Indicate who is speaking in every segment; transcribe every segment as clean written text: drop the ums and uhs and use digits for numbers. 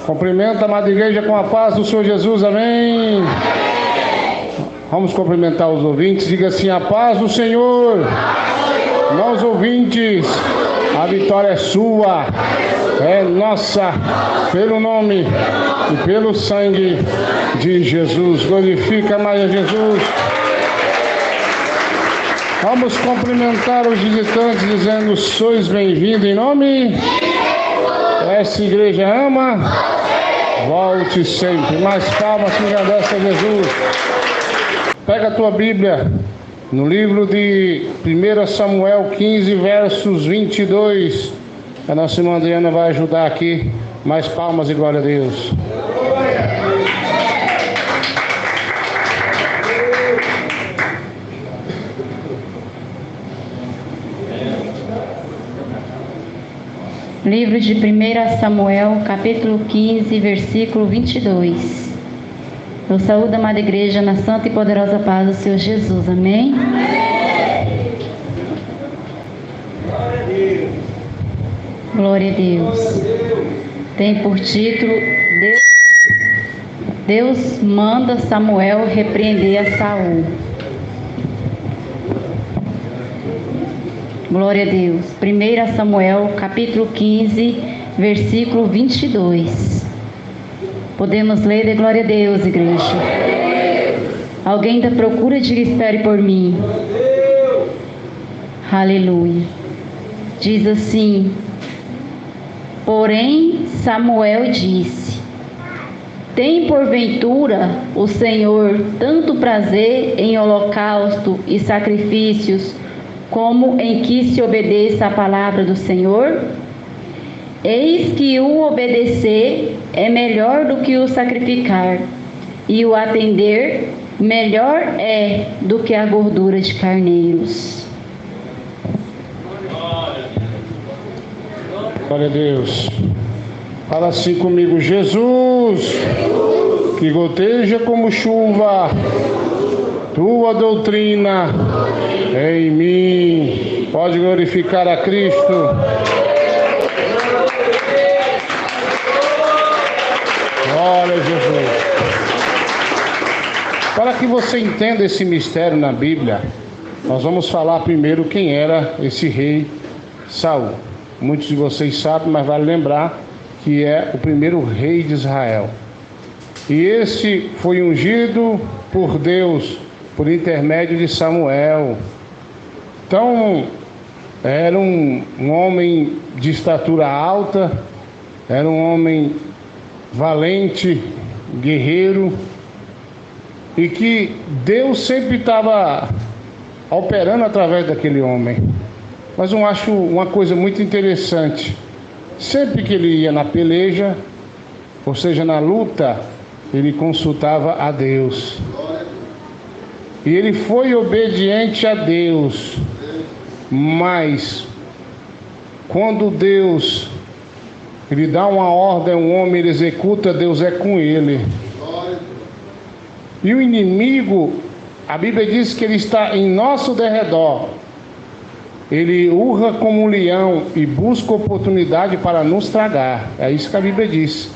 Speaker 1: Cumprimenta a amada igreja com a paz do Senhor Jesus, amém? Vamos cumprimentar os ouvintes, diga assim: a paz do Senhor. Nós ouvintes, a vitória é sua, é nossa, pelo nome e pelo sangue de Jesus. Glorifica mais a Jesus. Vamos cumprimentar os visitantes dizendo: sois bem-vindos em nome. Essa igreja ama. Volte sempre. Mais palmas que agradece a Jesus. Pega a tua Bíblia no livro de 1 Samuel 15, versos 22. A nossa irmã Adriana vai ajudar aqui. Mais palmas e glória a Deus.
Speaker 2: Livro de 1 Samuel, capítulo 15, versículo 22. Eu saúdo a amada igreja na santa e poderosa paz do Senhor Jesus, amém? Glória a Deus. Tem por título: Deus manda Samuel repreender a Saul. Glória a Deus. 1 Samuel, capítulo 15, versículo 22. Podemos ler de glória a Deus, igreja. Alguém da procura, diga: espere por mim. Aleluia. Diz assim: porém Samuel disse: tem porventura o Senhor tanto prazer em holocausto e sacrifícios, como em que se obedeça a palavra do Senhor? Eis que o obedecer é melhor do que o sacrificar, e o atender melhor é do que a gordura de carneiros.
Speaker 1: Glória a Deus. Fala assim comigo: Jesus, que goteja como chuva tua doutrina em mim. Pode glorificar a Cristo. Glória a Jesus. Para que você entenda esse mistério na Bíblia, nós vamos falar primeiro quem era esse rei Saul. Muitos de vocês sabem, mas vale lembrar que é o primeiro rei de Israel. E esse foi ungido por Deus por intermédio de Samuel. Então, era um homem de estatura alta, era um homem valente, guerreiro, e que Deus sempre estava operando através daquele homem. Mas eu acho uma coisa muito interessante: sempre que ele ia na peleja, ou seja, na luta, ele consultava a Deus. E ele foi obediente a Deus. Mas quando Deus ele dá uma ordem, um homem ele executa, Deus é com ele. E o inimigo, a Bíblia diz que ele está em nosso derredor. Ele urra como um leão e busca oportunidade para nos tragar. É isso que a Bíblia diz.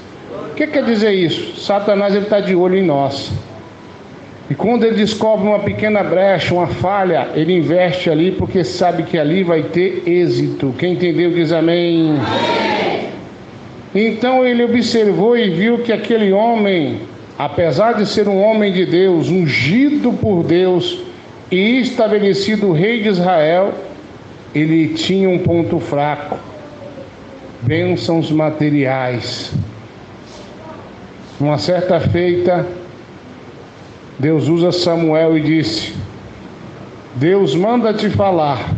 Speaker 1: O que quer dizer isso? Satanás ele está de olho em nós. E quando ele descobre uma pequena brecha, uma falha, ele investe ali porque sabe que ali vai ter êxito. Quem entendeu diz amém. Então ele observou e viu que aquele homem, apesar de ser um homem de Deus, ungido por Deus e estabelecido rei de Israel, ele tinha um ponto fraco: bênçãos materiais. Uma certa feita, Deus usa Samuel e disse: Deus manda te falar,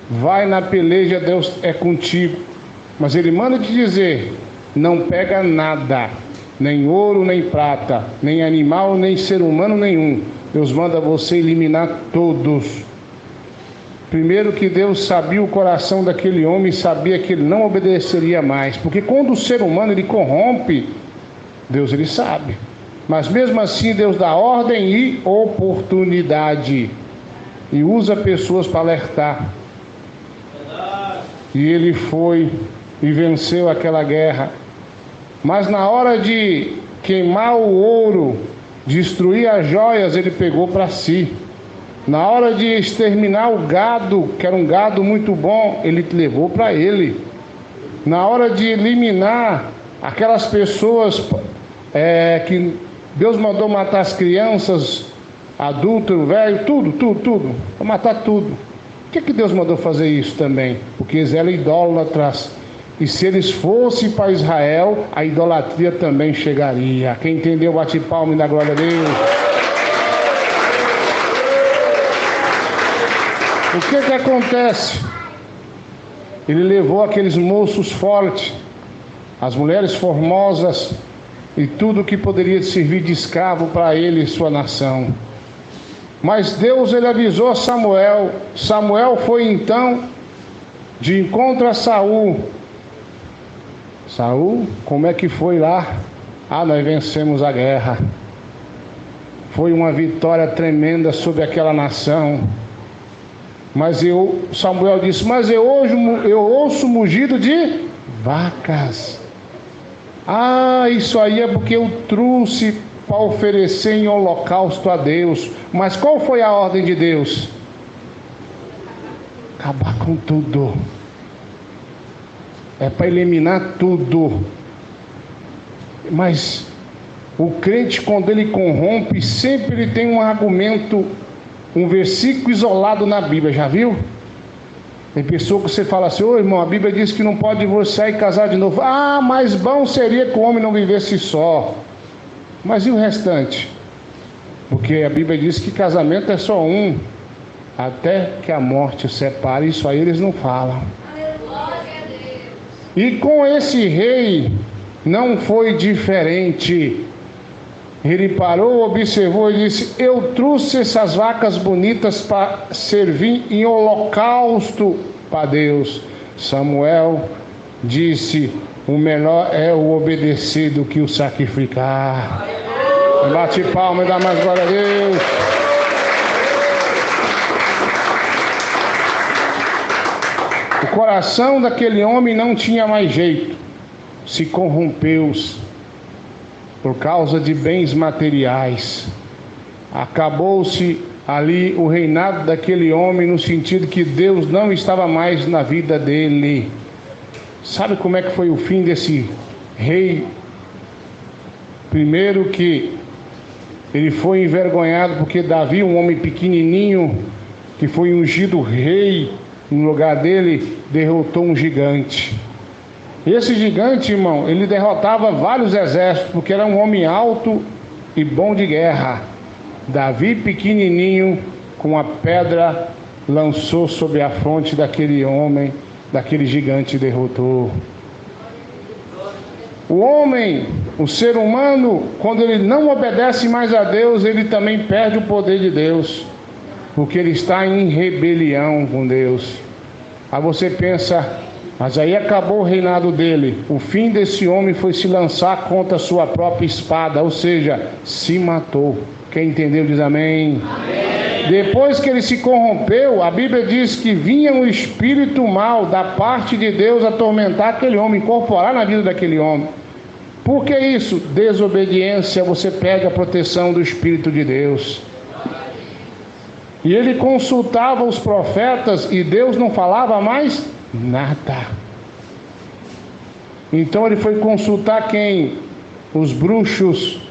Speaker 1: vai na peleja, Deus é contigo. Mas ele manda te dizer: não pega nada, nem ouro, nem prata, nem animal, nem ser humano nenhum. Deus manda você eliminar todos. Primeiro que Deus sabia o coração daquele homem e sabia que ele não obedeceria mais. Porque quando o ser humano ele corrompe, Deus ele sabe. Mas mesmo assim Deus dá ordem e oportunidade. E usa pessoas para alertar. E ele foi e venceu aquela guerra. Mas na hora de queimar o ouro, destruir as joias, ele pegou para si. Na hora de exterminar o gado, que era um gado muito bom, ele levou para ele. Na hora de eliminar aquelas pessoas que Deus mandou matar as crianças, adulto, velho, tudo, para matar tudo. Por que Deus mandou fazer isso também? Porque eles eram idólatras. E se eles fossem para Israel, a idolatria também chegaria. Quem entendeu, bate palma e dá glória a Deus. O que acontece? Ele levou aqueles moços fortes, as mulheres formosas e tudo que poderia servir de escravo para ele e sua nação. Mas Deus, ele avisou a Samuel. Samuel foi então de encontro a Saul. Saul, como é que foi lá? Nós vencemos a guerra. Foi uma vitória tremenda sobre aquela nação. Mas Samuel disse, mas eu ouço mugido de vacas. Isso aí é porque eu trouxe para oferecer em holocausto a Deus. Mas qual foi a ordem de Deus? Acabar com tudo. É para eliminar tudo. Mas o crente, quando ele corrompe, sempre ele tem um argumento, um versículo isolado na Bíblia, já viu? Tem pessoa que você fala assim, irmão, a Bíblia diz que não pode divorciar e casar de novo. Mas bom seria que o homem não vivesse só. Mas e o restante? Porque a Bíblia diz que casamento é só um, até que a morte os separe. Isso aí eles não falam. E com esse rei não foi diferente. Ele parou, observou e disse, eu trouxe essas vacas bonitas para servir em holocausto para Deus. Samuel disse, o melhor é o obedecer do que o sacrificar. Bate palma e dá mais glória a Deus. O coração daquele homem não tinha mais jeito. Se corrompeu por causa de bens materiais. Acabou-se ali o reinado daquele homem, no sentido que Deus não estava mais na vida dele. Sabe como é que foi o fim desse rei? Primeiro que ele foi envergonhado porque Davi, um homem pequenininho, que foi ungido rei no lugar dele, derrotou um gigante. Esse gigante, irmão, ele derrotava vários exércitos, porque era um homem alto e bom de guerra. Davi, pequenininho, com a pedra, lançou sobre a fronte daquele homem, daquele gigante, e derrotou. O homem, o ser humano, quando ele não obedece mais a Deus, ele também perde o poder de Deus, porque ele está em rebelião com Deus. Aí você pensa, mas aí acabou o reinado dele. O fim desse homem foi se lançar contra a sua própria espada, ou seja, se matou. Quem entendeu diz amém. Amém. Depois que ele se corrompeu, a Bíblia diz que vinha um espírito mau da parte de Deus atormentar aquele homem, incorporar na vida daquele homem. Por que isso? Desobediência, você perde a proteção do Espírito de Deus. E ele consultava os profetas e Deus não falava mais nada. Então ele foi consultar quem? Os bruxos,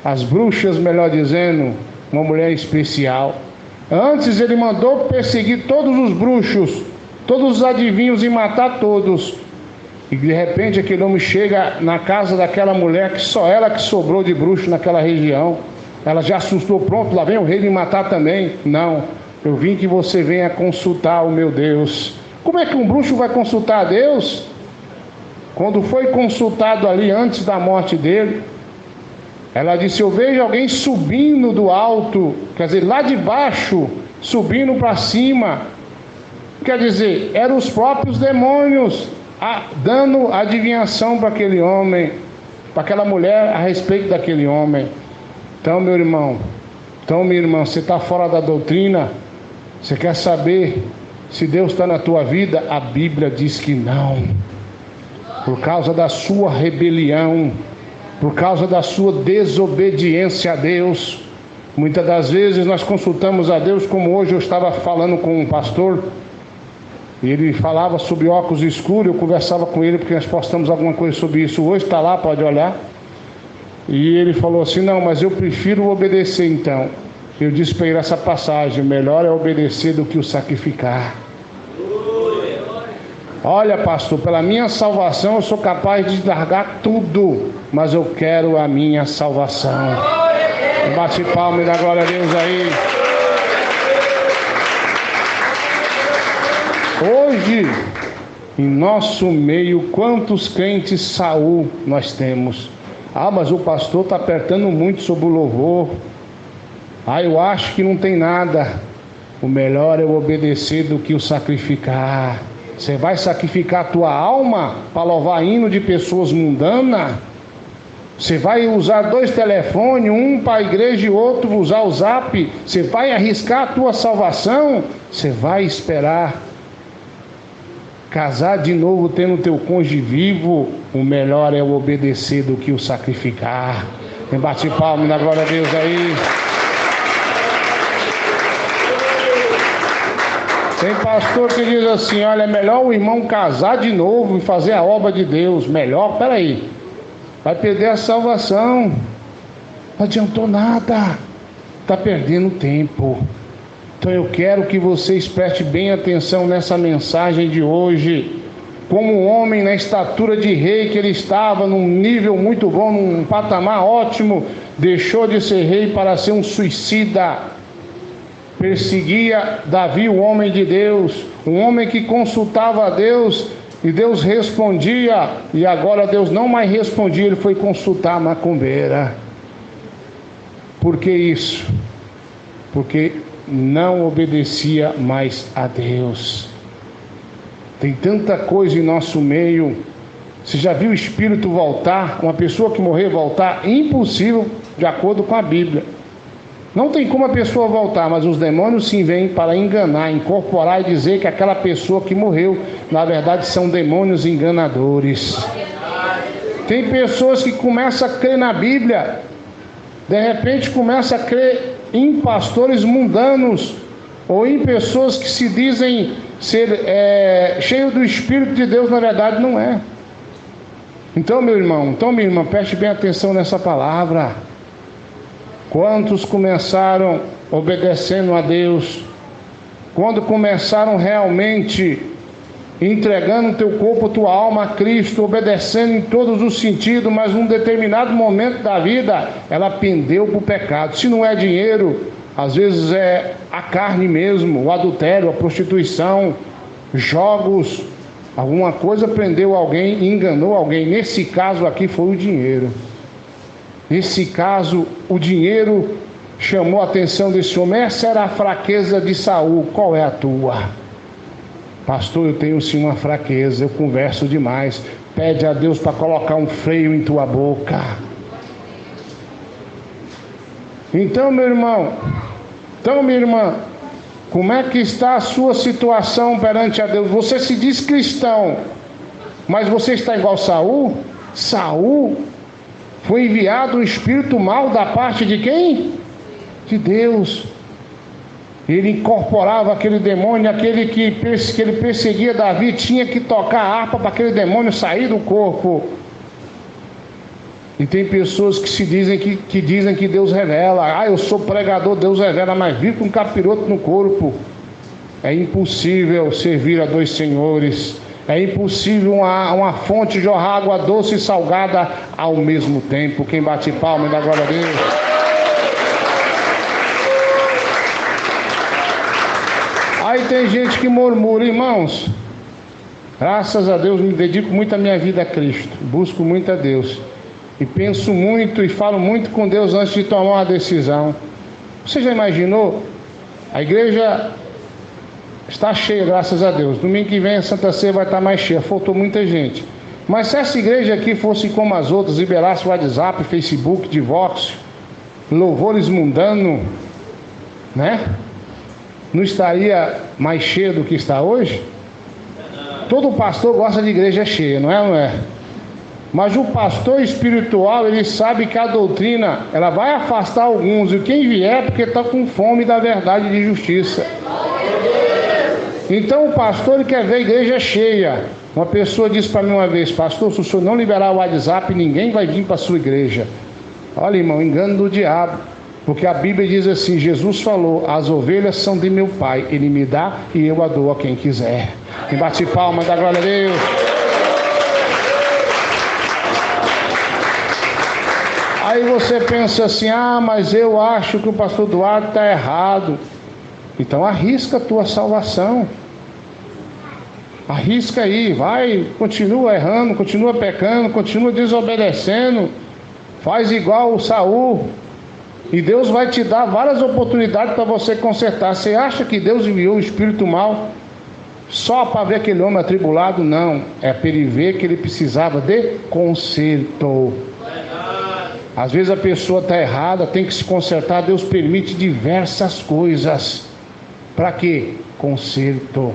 Speaker 1: as bruxas, melhor dizendo, uma mulher especial. Antes ele mandou perseguir todos os bruxos, todos os adivinhos e matar todos. E de repente aquele homem chega na casa daquela mulher, que só ela que sobrou de bruxo naquela região. Ela já assustou, pronto, lá vem o rei me matar também. Não, eu vim que você venha consultar o meu Deus. Como é que um bruxo vai consultar a Deus? Quando foi consultado ali antes da morte dele, ela disse, eu vejo alguém subindo do alto, quer dizer, lá de baixo, subindo para cima. Quer dizer, eram os próprios demônios dando adivinhação para aquele homem, para aquela mulher a respeito daquele homem. Então, meu irmão, minha irmã, você está fora da doutrina? Você quer saber se Deus está na tua vida? A Bíblia diz que não. por causa da sua rebelião, por causa da sua desobediência a Deus. Muitas das vezes nós consultamos a Deus, como hoje eu estava falando com um pastor, e ele falava sobre óculos escuros, eu conversava com ele porque nós postamos alguma coisa sobre isso hoje, está lá, pode olhar. E ele falou assim: não, mas eu prefiro obedecer então. Eu disse para ele essa passagem: melhor é obedecer do que o sacrificar. Olha, pastor, pela minha salvação eu sou capaz de largar tudo, mas eu quero a minha salvação. Bate palma e dá glória a Deus aí. Hoje, em nosso meio, quantos crentes Saul nós temos? Ah, mas o pastor está apertando muito sobre o louvor. Ah, eu acho que não tem nada. O melhor é o obedecer do que o sacrificar. Você vai sacrificar a tua alma para louvar hino de pessoas mundanas? Você vai usar 2 telefones, um para a igreja e outro usar o zap? Você vai arriscar a tua salvação? Você vai esperar casar de novo tendo teu cônjuge vivo? O melhor é o obedecer do que o sacrificar. Tem bate palma na glória a Deus aí. Tem pastor que diz assim: olha, é melhor o irmão casar de novo e fazer a obra de Deus. Melhor, peraí, vai perder a salvação. Não adiantou nada, está perdendo tempo. Então eu quero que vocês prestem bem atenção nessa mensagem de hoje. Como um homem na estatura de rei que ele estava, num nível muito bom, num patamar ótimo, deixou de ser rei para ser um suicida. Perseguia Davi, o homem de Deus, um homem que consultava a Deus e Deus respondia, e agora Deus não mais respondia, ele foi consultar a macumbeira. Por que isso? Porque não obedecia mais a Deus. Tem tanta coisa em nosso meio. Você já viu o espírito voltar? Uma pessoa que morrer voltar? Impossível, de acordo com a Bíblia. Não tem como a pessoa voltar, mas os demônios sim vêm para enganar, incorporar e dizer que aquela pessoa que morreu, na verdade são demônios enganadores. Tem pessoas que começam a crer na Bíblia, de repente começam a crer em pastores mundanos, ou em pessoas que se dizem ser cheios do Espírito de Deus, na verdade não é. Então, meu irmão, minha irmã, preste bem atenção nessa palavra. Quantos começaram obedecendo a Deus? Quando começaram realmente entregando teu corpo, tua alma a Cristo, obedecendo em todos os sentidos, mas num determinado momento da vida, ela pendeu para o pecado. Se não é dinheiro, às vezes é a carne mesmo, o adultério, a prostituição, jogos, alguma coisa prendeu alguém, enganou alguém. Nesse caso aqui foi o dinheiro. Nesse caso, o dinheiro chamou a atenção desse homem. Essa era a fraqueza de Saul. Qual é a tua? Pastor, eu tenho sim uma fraqueza, eu converso demais. Pede a Deus para colocar um freio em tua boca. Então, meu irmão, minha irmã, como é que está a sua situação perante a Deus? Você se diz cristão, mas você está igual Saul? Saul foi enviado um espírito mau da parte de quem? De Deus. Ele incorporava aquele demônio, aquele que ele perseguia Davi, tinha que tocar a harpa para aquele demônio sair do corpo. E tem pessoas que se dizem que dizem que Deus revela. Ah, eu sou pregador, Deus revela, mas vive com um capiroto no corpo. É impossível servir a dois senhores. É impossível uma fonte jorrar água doce e salgada ao mesmo tempo. Quem bate palma e dá glória a Deus. Aí tem gente que murmura, irmãos. Graças a Deus, me dedico muito a minha vida a Cristo. Busco muito a Deus. E penso muito e falo muito com Deus antes de tomar uma decisão. Você já imaginou? A igreja está cheia, graças a Deus. Domingo que vem a Santa Ceia vai estar mais cheia. Faltou muita gente. Mas se essa igreja aqui fosse como as outras, liberasse WhatsApp, Facebook, divórcio, louvores mundano, né? Não estaria mais cheia do que está hoje? todo pastor gosta de igreja cheia, não é ou não é? Mas o pastor espiritual, ele sabe que a doutrina, ela vai afastar alguns, e quem vier é porque está com fome da verdade e de justiça. Então o pastor, ele quer ver a igreja cheia. Uma pessoa disse para mim uma vez: pastor, se o senhor não liberar o WhatsApp, ninguém vai vir para a sua igreja. Olha, irmão, engano do diabo. Porque a Bíblia diz assim, Jesus falou: as ovelhas são de meu Pai, Ele me dá e eu a dou a quem quiser. Quem bate palma, dá glória a Deus. Aí você pensa assim: ah, mas eu acho que o pastor Eduardo está errado. Então arrisca a tua salvação. Arrisca aí, vai, continua errando, continua pecando, continua desobedecendo. Faz igual o Saul. E Deus vai te dar várias oportunidades para você consertar. Você acha que Deus enviou o espírito mal só para ver aquele homem atribulado? Não, é para ele ver que ele precisava de conserto. Às vezes a pessoa está errada, tem que se consertar. Deus permite diversas coisas. Para quê? Conserto.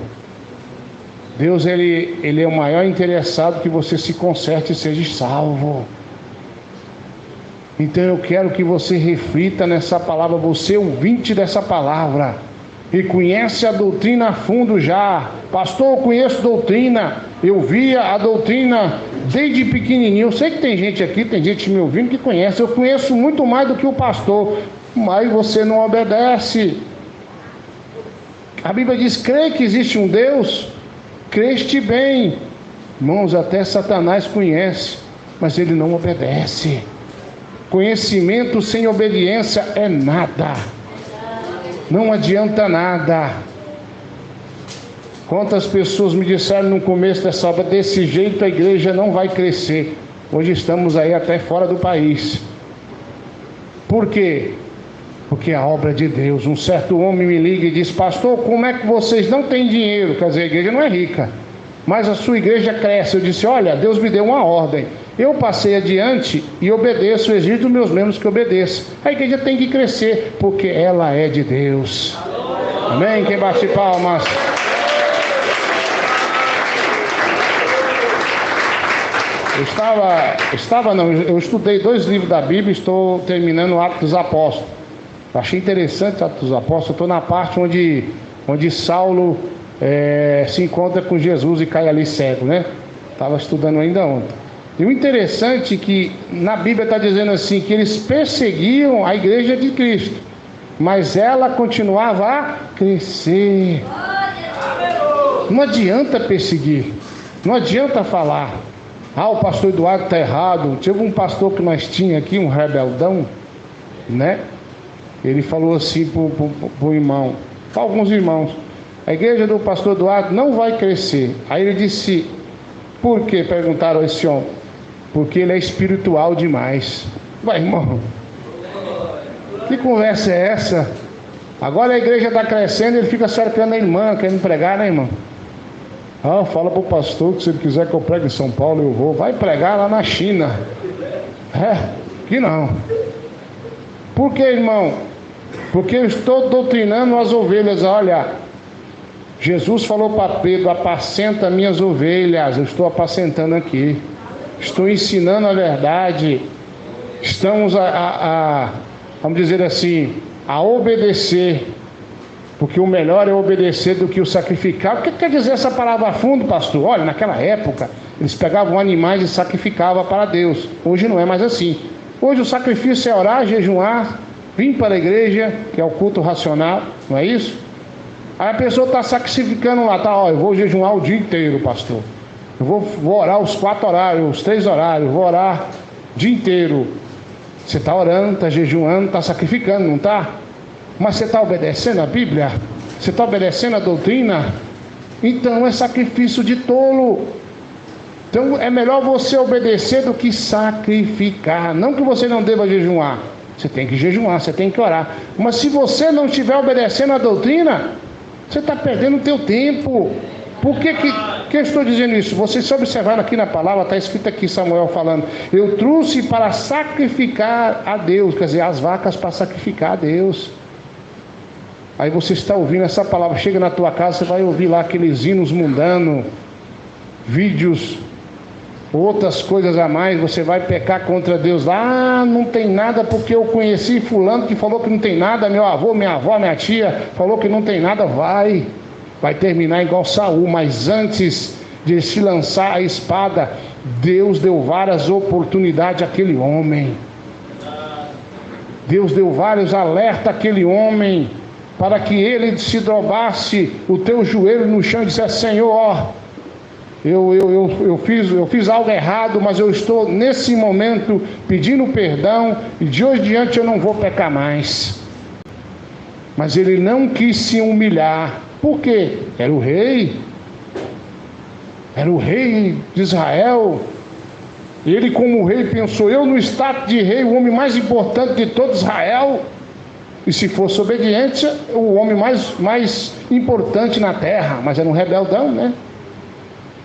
Speaker 1: Deus, ele é o maior interessado que você se conserte e seja salvo. Então eu quero que você reflita nessa palavra, você ouvinte dessa palavra, e conhece a doutrina a fundo já. Pastor, eu conheço doutrina, eu via a doutrina desde pequenininho. Eu sei que tem gente aqui, tem gente me ouvindo que conhece. Eu conheço muito mais do que o pastor, mas você não obedece. A Bíblia diz: crê que existe um Deus, creste bem. Irmãos, até Satanás conhece, mas ele não obedece. Conhecimento sem obediência é nada. Não adianta nada. Quantas pessoas me disseram no começo dessa obra: desse jeito a igreja não vai crescer. Hoje estamos aí até fora do país. Por quê? Porque a obra de Deus. Um certo homem me liga e diz: pastor, como é que vocês não têm dinheiro? Quer dizer, a igreja não é rica, mas a sua igreja cresce. Eu disse: olha, Deus me deu uma ordem. Eu passei adiante e obedeço, exijo dos meus membros que obedeçam. A igreja tem que crescer, porque ela é de Deus. Amém? Quem bate palmas? Eu estudei 2 livros da Bíblia, estou terminando o Atos dos Apóstolos. Achei interessante o Atos dos Apóstolos. Estou na parte onde Saulo se encontra com Jesus e cai ali cego, né? Estava estudando ainda ontem. E o interessante é que na Bíblia está dizendo assim, que eles perseguiam a igreja de Cristo, mas ela continuava a crescer. Não adianta perseguir, não adianta falar: ah, o pastor Eduardo está errado. Teve um pastor que nós tínhamos aqui, um rebeldão, né? Ele falou assim para o irmão, para alguns irmãos: a igreja do pastor Eduardo não vai crescer. Aí ele disse: por quê? Perguntaram a esse homem. Porque ele é espiritual demais. Vai, irmão, que conversa é essa? Agora a igreja está crescendo, ele fica cercando a irmã, querendo pregar, né, irmão? Ah, fala para o pastor que se ele quiser que eu pregue em São Paulo, eu vou. Vai pregar lá na China. Que não. Por que, irmão? Porque eu estou doutrinando as ovelhas. Olha, Jesus falou para Pedro: apacenta minhas ovelhas. Eu estou apacentando aqui. Estou ensinando a verdade. Estamos vamos dizer assim, a obedecer. Porque o melhor é obedecer do que o sacrificar. O que quer dizer essa palavra a fundo, pastor? Olha, naquela época, eles pegavam animais e sacrificavam para Deus. Hoje não é mais assim. Hoje o sacrifício é orar, jejuar, vir para a igreja, que é o culto racional, não é isso? Aí a pessoa está sacrificando lá, eu vou jejuar o dia inteiro, pastor. Eu vou orar os 4 horários, os 3 horários, vou orar o dia inteiro. Você está orando, está jejuando, está sacrificando, não está? Mas você está obedecendo a Bíblia? Você está obedecendo a doutrina? Então é sacrifício de tolo. Então é melhor você obedecer do que sacrificar. Não que você não deva jejuar. Você tem que jejuar, você tem que orar. Mas se você não estiver obedecendo a doutrina, você está perdendo o teu tempo. Por que eu estou dizendo isso? Vocês se observaram aqui na palavra, está escrito aqui Samuel falando: eu trouxe para sacrificar a Deus. Quer dizer, as vacas para sacrificar a Deus. Aí você está ouvindo essa palavra, chega na tua casa, você vai ouvir lá aqueles hinos mundanos. vídeos, outras coisas a mais, você vai pecar contra Deus lá. Não tem nada porque eu conheci fulano que falou que não tem nada, meu avô, minha avó, minha tia falou que não tem nada. Vai terminar igual Saul. Mas antes de se lançar a espada, Deus deu várias oportunidades àquele homem. Deus deu vários alertas àquele homem, para que ele se dobrasse o teu joelho no chão e dissesse: Senhor, eu fiz algo errado, mas eu estou nesse momento pedindo perdão, e de hoje em diante eu não vou pecar mais. Mas ele não quis se humilhar. Por quê? Era o rei de Israel. Ele, como rei, pensou: eu no status de rei, o homem mais importante de todo Israel, e se fosse obediente, o homem mais importante na terra. Mas era um rebeldão, né?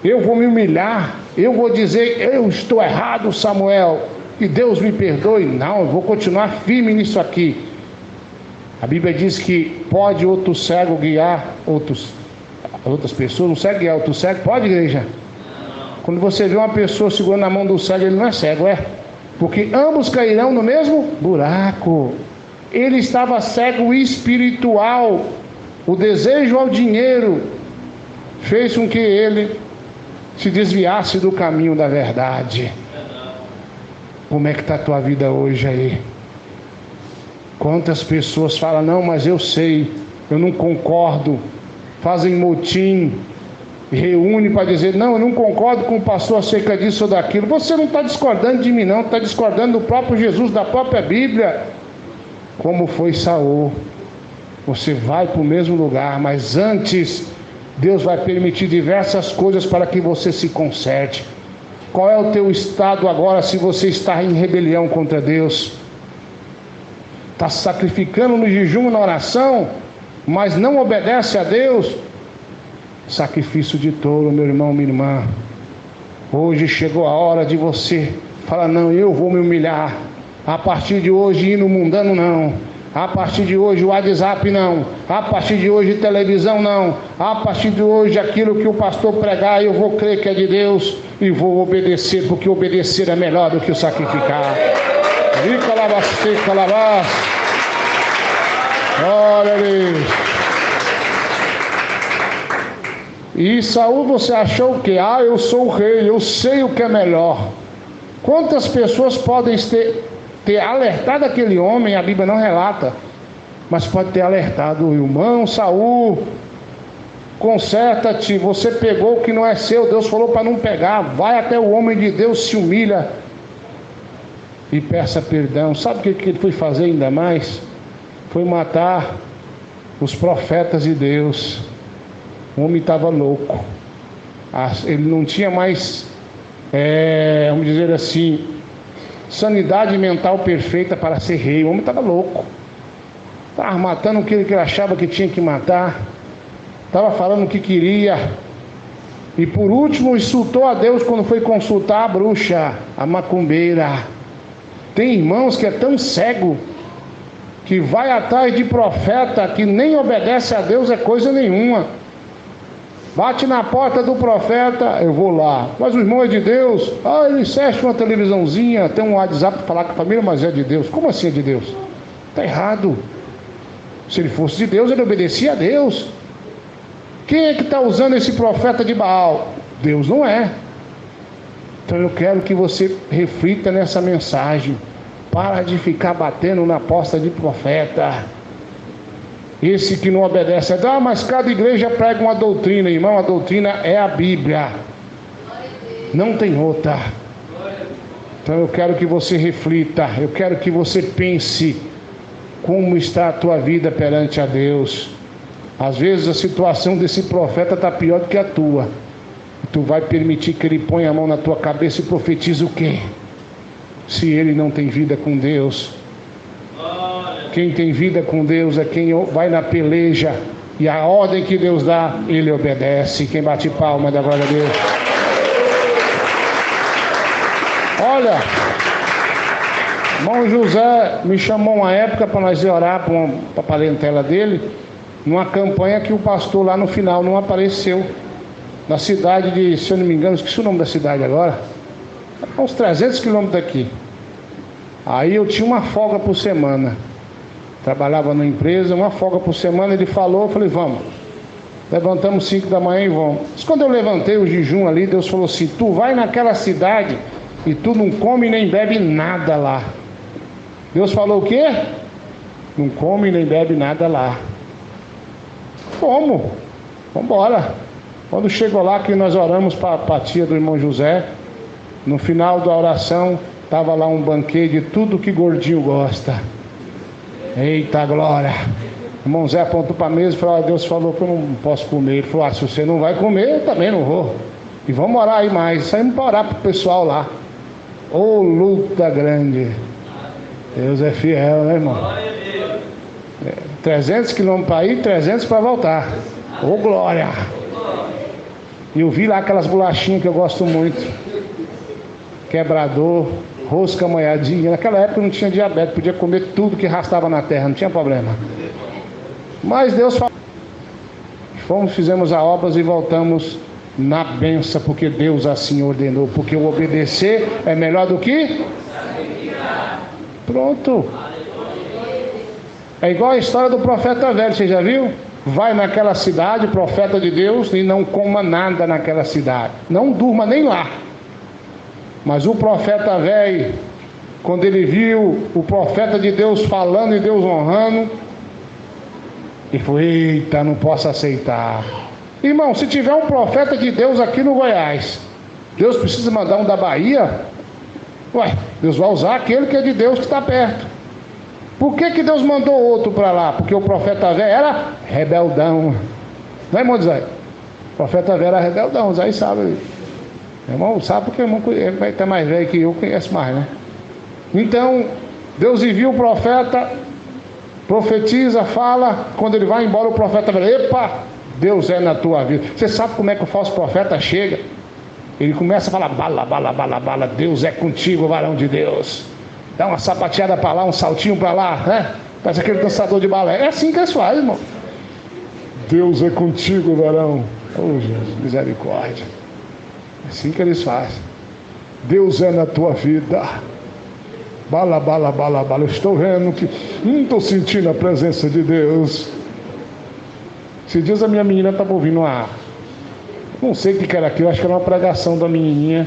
Speaker 1: Eu vou me humilhar, eu vou dizer: eu estou errado, Samuel, que Deus me perdoe. Não, eu vou continuar firme nisso aqui. A Bíblia diz que pode outro cego guiar outras pessoas. Um cego guiar outro cego? Pode, igreja? Quando você vê uma pessoa segurando a mão do cego, ele não é cego, é? Porque ambos cairão no mesmo buraco. Ele estava cego espiritual. O desejo ao dinheiro fez com que ele se desviasse do caminho da verdade. Como é que está a tua vida hoje aí? Quantas pessoas falam: não, mas eu sei, eu não concordo, fazem motim, reúne para dizer: não, eu não concordo com o pastor acerca disso ou daquilo. Você não está discordando de mim, não, está discordando do próprio Jesus, da própria Bíblia. Como foi Saul, você vai para o mesmo lugar, mas antes Deus vai permitir diversas coisas para que você se conserte. Qual é o teu estado agora, se você está em rebelião contra Deus? Está sacrificando no jejum e na oração, mas não obedece a Deus? Sacrifício de tolo, meu irmão, minha irmã. Hoje chegou a hora de você falar: não, eu vou me humilhar. A partir de hoje, ir no mundano não. A partir de hoje, o WhatsApp não. A partir de hoje, televisão não. A partir de hoje, aquilo que o pastor pregar, eu vou crer que é de Deus e vou obedecer, porque obedecer é melhor do que o sacrificar. Rica labasteca labas. Olha ali. E Saul, você achou o quê? Eu sou o rei, eu sei o que é melhor. Quantas pessoas podem ter alertado aquele homem? A Bíblia não relata, mas pode ter alertado o irmão: Saul, conserta-te, você pegou o que não é seu, Deus falou para não pegar. Vai até o homem de Deus, se humilha e peça perdão. Sabe o que ele foi fazer ainda mais? Foi matar os profetas de Deus. O homem estava louco. Ele não tinha mais, vamos dizer assim, sanidade mental perfeita para ser rei. O homem estava louco. Estava matando o que ele achava que tinha que matar. Estava falando o que queria. E por último, insultou a Deus quando foi consultar a bruxa, a macumbeira. Tem irmãos que é tão cego que vai atrás de profeta que nem obedece a Deus, é coisa nenhuma. Bate na porta do profeta, eu vou lá. Mas o irmão é de Deus. Ele fecha uma televisãozinha, tem um WhatsApp para falar com a família, mas é de Deus. Como assim é de Deus? Está errado. Se ele fosse de Deus, ele obedecia a Deus. Quem é que está usando esse profeta de Baal? Deus não é. Então eu quero que você reflita nessa mensagem. Para de ficar batendo na porta de profeta. Esse que não obedece, mas cada igreja prega uma doutrina, irmão. A doutrina é a Bíblia, não tem outra. Então eu quero que você reflita, eu quero que você pense como está a tua vida perante a Deus. Às vezes a situação desse profeta está pior do que a tua. Tu vai permitir que ele ponha a mão na tua cabeça e profetize o quê? Se ele não tem vida com Deus. Quem tem vida com Deus é quem vai na peleja, e a ordem que Deus dá, ele obedece. Quem bate palma, dá glória a Deus. Olha, irmão José me chamou uma época para nós ir orar para a parentela dele, numa campanha que o pastor lá no final não apareceu. na cidade de, se eu não me engano, esqueci o nome da cidade agora, uns 300 quilômetros daqui. Aí eu tinha uma folga por semana, trabalhava numa empresa, uma folga por semana. Ele falou, eu falei, vamos. Levantamos 5 da manhã e vamos. Mas quando eu levantei o jejum ali, Deus falou assim, tu vai naquela cidade e tu não come nem bebe nada lá. Deus falou o quê? Não come nem bebe nada lá. Como? Vamos embora. Quando chegou lá, que nós oramos para a tia do irmão José, no final da oração, estava lá um banquete de tudo que gordinho gosta. Eita glória! O irmão Zé apontou para a mesa e falou, Deus falou que eu não posso comer. Ele falou, se você não vai comer, eu também não vou. E vamos orar aí mais. Saímos para orar para o pessoal lá. Ô luta grande. Deus é fiel, né, irmão? 300 quilômetros para ir, 300 para voltar. Ô glória! E eu vi lá aquelas bolachinhas que eu gosto muito. Quebrador, rosca molhadinha. Naquela época eu não tinha diabetes, podia comer tudo que rastava na terra, não tinha problema. Mas Deus falou. Fizemos a obra e voltamos na benção, porque Deus assim ordenou. Porque o obedecer é melhor do que? Pronto. É igual a história do profeta velho, você já viu? Vai naquela cidade, profeta de Deus, e não coma nada naquela cidade. Não durma nem lá. Mas o profeta velho, quando ele viu o profeta de Deus falando e Deus honrando, ele falou, eita, não posso aceitar. Irmão, se tiver um profeta de Deus aqui no Goiás, Deus precisa mandar um da Bahia? Ué, Deus vai usar aquele que é de Deus que está perto. Por que Deus mandou outro para lá? Porque o profeta velho era rebeldão. Não é, irmão Zé? O profeta velho era rebeldão, Zé sabe. Irmão, sabe porque o irmão vai estar mais velho que eu, conhece mais, né? Então, Deus envia o profeta, profetiza, fala. Quando ele vai embora, o profeta fala, epa, Deus é na tua vida. Você sabe como é que o falso profeta chega? Ele começa a falar, bala, bala, bala, bala, Deus é contigo, varão de Deus. Dá uma sapateada para lá, um saltinho para lá, né? Parece aquele dançador de balé. É assim que eles fazem, irmão. Deus é contigo, varão. Oh, Jesus, misericórdia. É assim que eles fazem. Deus é na tua vida. Bala, bala, bala, bala. Eu estou vendo que não estou sentindo a presença de Deus. Esses dias a minha menina estava ouvindo uma... Não sei o que era aquilo, acho que era uma pregação da menininha.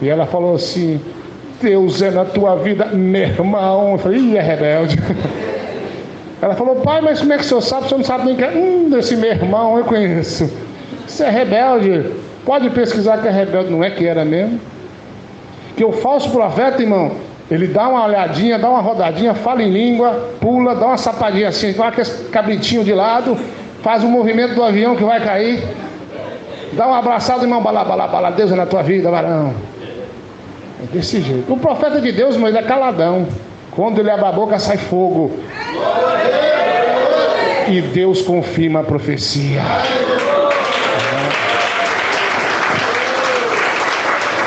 Speaker 1: E ela falou assim... Deus é na tua vida, meu irmão. Eu falei, é rebelde. Ela falou, pai, mas como é que o senhor sabe? O senhor não sabe nem que é. Desse meu irmão eu conheço. Isso é rebelde. Pode pesquisar que é rebelde. Não é que era mesmo? Que o falso profeta, irmão, ele dá uma olhadinha, dá uma rodadinha, fala em língua, pula, dá uma sapadinha assim, dá aquele cabritinho de lado, faz um movimento do avião que vai cair, dá uma abraçada, irmão, bala, bala, bala, Deus é na tua vida, varão. É desse jeito. O profeta de Deus, mas ele é caladão. Quando ele abre a boca, sai fogo. E Deus confirma a profecia.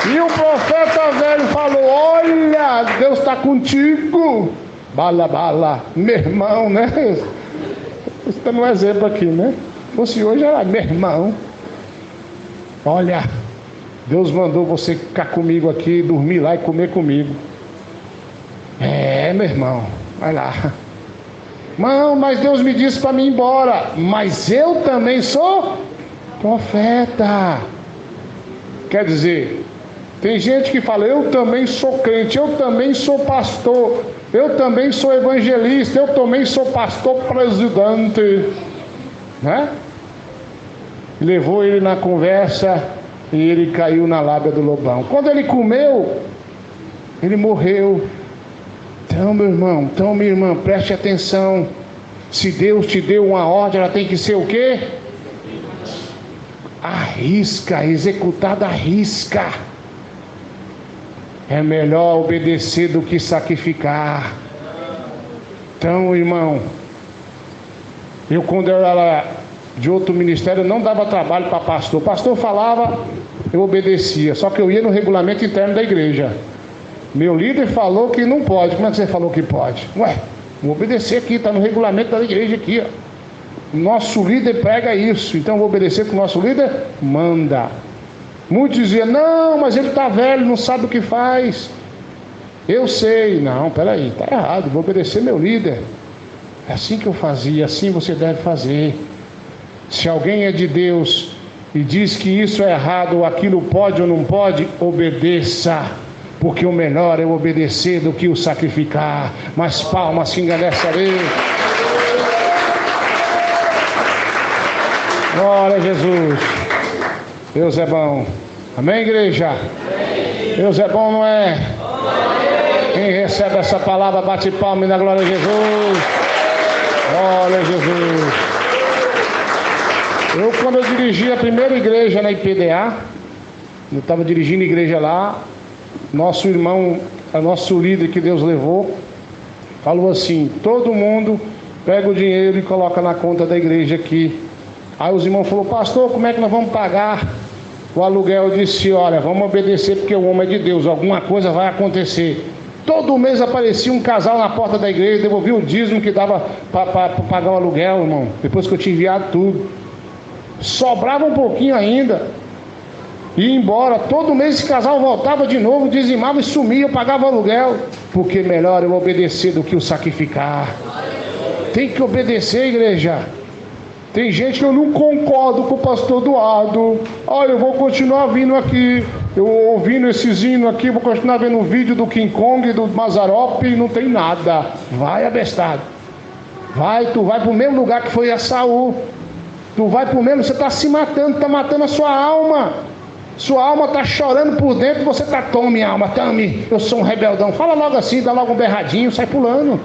Speaker 1: E o profeta velho falou, olha, Deus está contigo. Bala, bala, meu irmão, né? Você está um exemplo aqui, né? Se fosse hoje, era meu irmão. Olha, Deus mandou você ficar comigo aqui, dormir lá e comer comigo. É, meu irmão, vai lá. Não, mas Deus me disse para mim ir embora. Mas eu também sou profeta. Quer dizer, tem gente que fala, eu também sou crente, eu também sou pastor, eu também sou evangelista, eu também sou pastor presidente. Né? Levou ele na conversa e ele caiu na lábia do lobão. Quando ele comeu, ele morreu. Então, meu irmão, então, minha irmã, preste atenção. Se Deus te deu uma ordem, ela tem que ser o quê? À risca, executada à risca. É melhor obedecer do que sacrificar. Então, irmão, eu quando eu era de outro ministério, não dava trabalho para pastor. O pastor falava, eu obedecia. Só que eu ia no regulamento interno da igreja. Meu líder falou que não pode. Como é que você falou que pode? Ué, vou obedecer aqui, está no regulamento da igreja aqui, ó. Nosso líder prega isso, então eu vou obedecer que o nosso líder manda. Muitos diziam, não, mas ele está velho, não sabe o que faz. Eu sei, não, peraí, está errado, vou obedecer meu líder. É assim que eu fazia, assim você deve fazer. Se alguém é de Deus e diz que isso é errado, ou aquilo pode ou não pode, obedeça. Porque o melhor é obedecer do que o sacrificar. Mas palmas que engrandece a Deus. Glória a Jesus. Deus é bom. Amém, igreja? Deus é bom, não é? Quem recebe essa palavra, bate palma e dá glória a Jesus. Glória a Jesus. Quando eu dirigi a primeira igreja na IPDA, eu estava dirigindo a igreja lá, nosso irmão, nosso líder que Deus levou, falou assim, todo mundo pega o dinheiro e coloca na conta da igreja aqui. Aí os irmãos falaram, pastor, como é que nós vamos pagar o aluguel? Eu disse, olha, vamos obedecer porque o homem é de Deus, alguma coisa vai acontecer. Todo mês aparecia um casal na porta da igreja, devolvia o dízimo que dava para pagar o aluguel, irmão, depois que eu tinha enviado tudo. Sobrava um pouquinho ainda, ia embora. Todo mês esse casal voltava de novo, dizimava e sumia, eu pagava o aluguel, porque melhor eu obedecer do que o sacrificar. Tem que obedecer, igreja. Tem gente que eu não concordo com o pastor Eduardo. Olha, eu vou continuar vindo aqui, eu ouvindo esses hinos aqui, vou continuar vendo o vídeo do King Kong, do Mazzaropi, e não tem nada. Vai, abestado. Vai, tu vai para o mesmo lugar que foi a Saul. Tu vai para o mesmo, você está se matando, está matando a sua alma. Sua alma está chorando por dentro, você está, tome alma, tome, eu sou um rebeldão. Fala logo assim, dá logo um berradinho, sai pulando.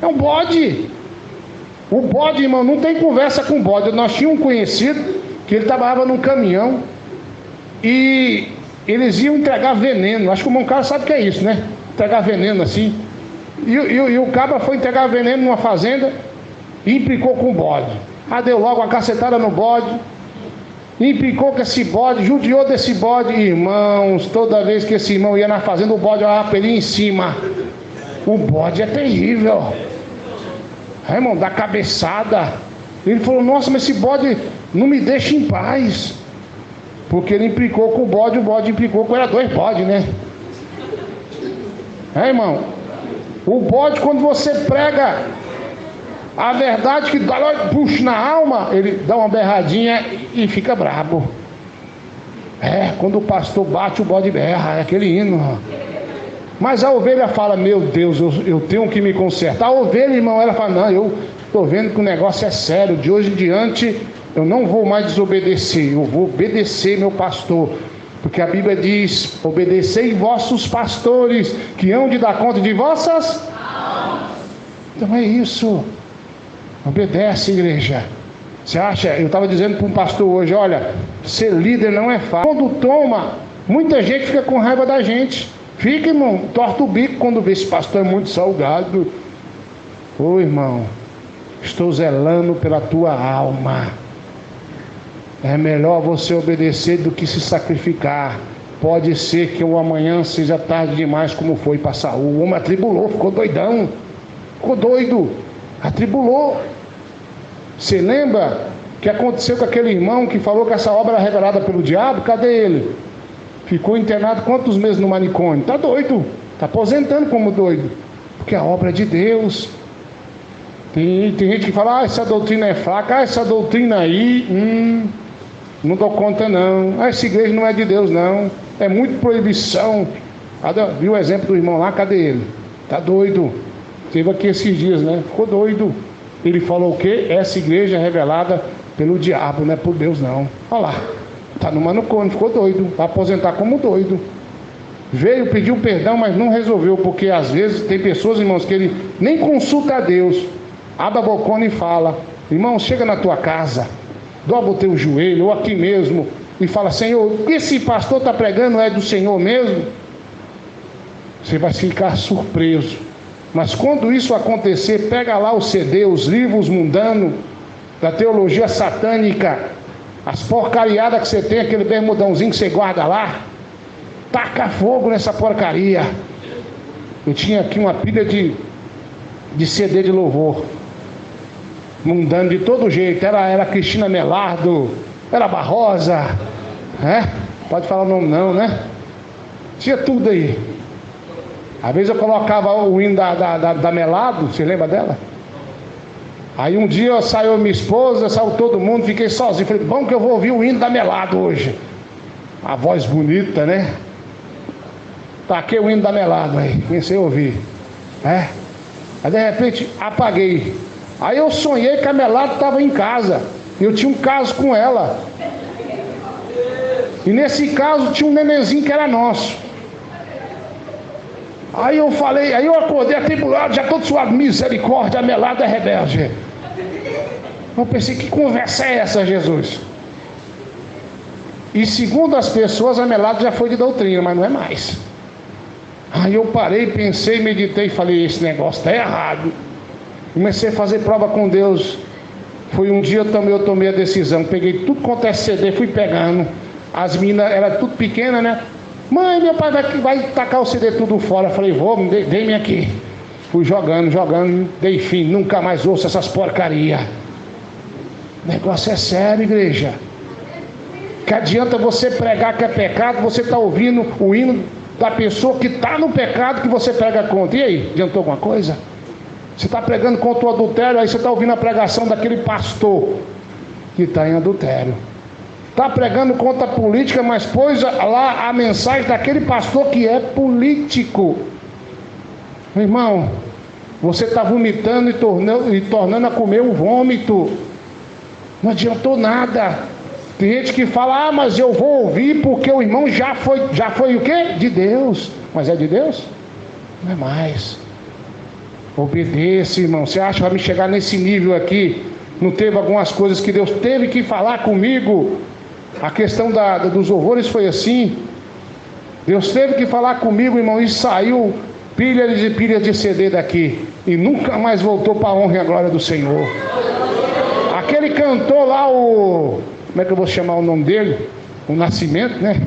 Speaker 1: É um bode. O bode, irmão, não tem conversa com o bode. Nós tínhamos um conhecido que ele trabalhava num caminhão e eles iam entregar veneno. Acho que o cara sabe o que é isso, né? Entregar veneno assim. E o cabra foi entregar veneno numa fazenda e implicou com o bode. Ah, deu logo uma cacetada no bode, implicou com esse bode, judiou desse bode. Irmãos, toda vez que esse irmão ia na fazenda, o bode olhava para ele em cima. O bode é terrível. Aí, irmão, dá cabeçada. Ele falou, nossa, mas esse bode não me deixa em paz. Porque ele implicou com o bode implicou com, era dois bodes, né? É, irmão, o bode, quando você prega a verdade que dá logo, puxa na alma, ele dá uma berradinha e fica brabo. É, quando o pastor bate, o bode berra, é aquele hino. Mas a ovelha fala, meu Deus, eu tenho que me consertar. A ovelha, irmão, ela fala, não, eu estou vendo que o negócio é sério, de hoje em diante eu não vou mais desobedecer, eu vou obedecer meu pastor. Porque a Bíblia diz, obedecei vossos pastores, que hão de dar conta de vossas almas. Então é isso. Obedece, igreja. Você acha, eu estava dizendo para um pastor hoje, olha, ser líder não é fácil. Quando toma, muita gente fica com raiva da gente. Fica, irmão, torta o bico quando vê esse pastor é muito salgado. Ô, irmão, estou zelando pela tua alma. É melhor você obedecer do que se sacrificar. Pode ser que o amanhã seja tarde demais, como foi para Saul. O homem atribulou, ficou doidão. Ficou doido. Atribulou. Você lembra que aconteceu com aquele irmão que falou que essa obra era revelada pelo diabo? Cadê ele? Ficou internado quantos meses no manicômio? Está doido. Está aposentando como doido. Porque a obra é de Deus. Tem gente que fala, essa doutrina é fraca, essa doutrina aí, não dou conta não. Essa igreja não é de Deus não. É muito proibição. Viu o exemplo do irmão lá? Cadê ele? Está doido. Teve aqui esses dias, né? Ficou doido. Ele falou o quê? Essa igreja é revelada pelo diabo, não é por Deus não. Olha lá, está no manicômio, ficou doido, vai aposentar como doido. Veio, pediu perdão, mas não resolveu, porque às vezes tem pessoas, irmãos, que ele nem consulta a Deus, abre a bocona e fala, irmão, chega na tua casa, dobra o teu joelho, ou aqui mesmo, e fala, Senhor, o que esse pastor está pregando é do Senhor mesmo? Você vai ficar surpreso. Mas quando isso acontecer, pega lá o CD, os livros mundanos da teologia satânica, as porcariadas que você tem, aquele bermudãozinho que você guarda lá, taca fogo nessa porcaria. Eu tinha aqui uma pilha de CD de louvor. mundano de todo jeito. Era Cristina Melardo, era Barrosa, pode falar o nome não, né? Tinha tudo aí. Às vezes eu colocava o hino da Melardo, você lembra dela? Aí um dia saiu minha esposa, saiu todo mundo, fiquei sozinho. Falei, bom que eu vou ouvir o hino da Melardo hoje. A voz bonita, né? Taquei o hino da Melardo aí, comecei a ouvir. Aí de repente apaguei. Aí eu sonhei que a Melardo estava em casa. Eu tinha um caso com ela. E nesse caso tinha um nenenzinho que era nosso. Aí eu falei, aí eu acordei atribulado, já todo suado, misericórdia, a Melardo é rebelde. Eu pensei, que conversa é essa, Jesus? E segundo as pessoas, a Melardo já foi de doutrina, mas não é mais. Aí eu parei, pensei, meditei e falei, esse negócio está errado. Comecei a fazer prova com Deus. Foi um dia também eu tomei a decisão, peguei tudo quanto é CD, fui pegando. As meninas eram tudo pequenas, né? Mãe, meu pai vai tacar o CD tudo fora. Eu falei, vou, dei-me aqui. Fui jogando, dei fim, nunca mais ouço essas porcarias. O negócio é sério, igreja. Que adianta você pregar que é pecado, você está ouvindo o hino da pessoa que está no pecado que você prega contra. E aí, adiantou alguma coisa? Você está pregando contra o adultério, aí você está ouvindo a pregação daquele pastor que está em adultério. Está pregando contra a política, mas pôs lá a mensagem daquele pastor que é político. Irmão, você está vomitando e tornando a comer um vômito. Não adiantou nada. Tem gente que fala, mas eu vou ouvir porque o irmão já foi o quê? De Deus. Mas é de Deus? Não é mais. Obedeça, irmão. Você acha que vai me chegar nesse nível aqui? Não teve algumas coisas que Deus teve que falar comigo? A questão dos louvores foi assim. Deus teve que falar comigo, irmão, e saiu pilhas e pilhas de CD daqui. E nunca mais voltou para a honra e a glória do Senhor. Aquele cantor lá, como é que eu vou chamar o nome dele? O Nascimento, né?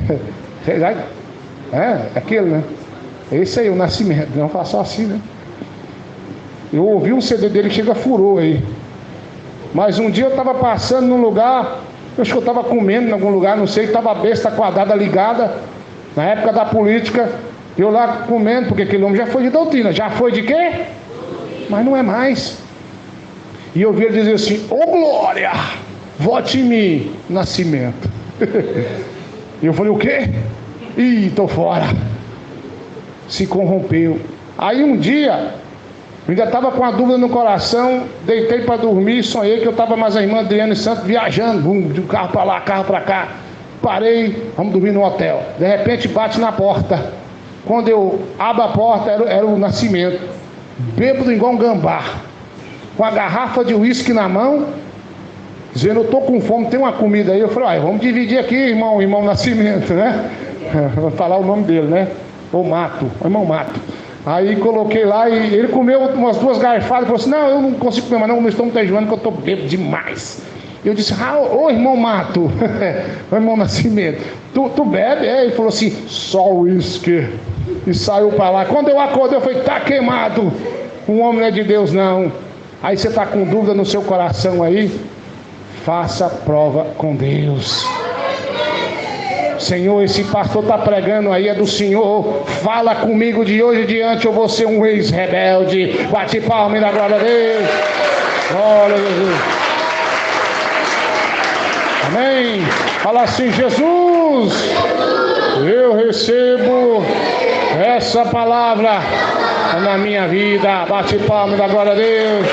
Speaker 1: Aquele, né? Esse aí, o Nascimento. Não faço assim, né? Eu ouvi um CD dele que chega furou aí. Mas um dia eu estava passando num lugar, eu acho que eu estava comendo em algum lugar, não sei, estava a besta quadrada ligada, na época da política, eu lá comendo, porque aquele homem já foi de doutrina. Já foi de quê? Mas não é mais. E eu vi ele dizer assim, glória, vote em mim, Nascimento. E eu falei, o quê? Estou fora. Se corrompeu. Aí um dia, eu ainda estava com a dúvida no coração, deitei para dormir, sonhei que eu estava mais a irmã Adriana e Santos viajando, de um carro para lá, carro para cá. Parei, vamos dormir no hotel. De repente bate na porta. Quando eu abro a porta, era o Nascimento, bêbado igual um gambá, com a garrafa de uísque na mão, dizendo, eu estou com fome, tem uma comida aí. Eu falei, vamos dividir aqui, irmão Nascimento, né? Vou falar o nome dele, né? O irmão Mato. Aí coloquei lá e ele comeu umas 2 garfadas e falou assim, não, eu não consigo comer mais não, meu estômago está enjoando que eu estou bêbado demais. Eu disse, irmão Mato, o irmão Nascimento, tu bebe? Ele falou assim, só uísque. E saiu para lá. Quando eu acordei, eu falei, tá queimado. Um homem não é de Deus, não. Aí você está com dúvida no seu coração aí, faça prova com Deus. Senhor, esse pastor está pregando aí, é do Senhor. Fala comigo de hoje em diante, eu vou ser um ex-rebelde. Bate palma e dá glória a Deus. Glória a Jesus. Amém. Fala assim, Jesus, eu recebo essa palavra na minha vida. Bate palma e dá glória a Deus.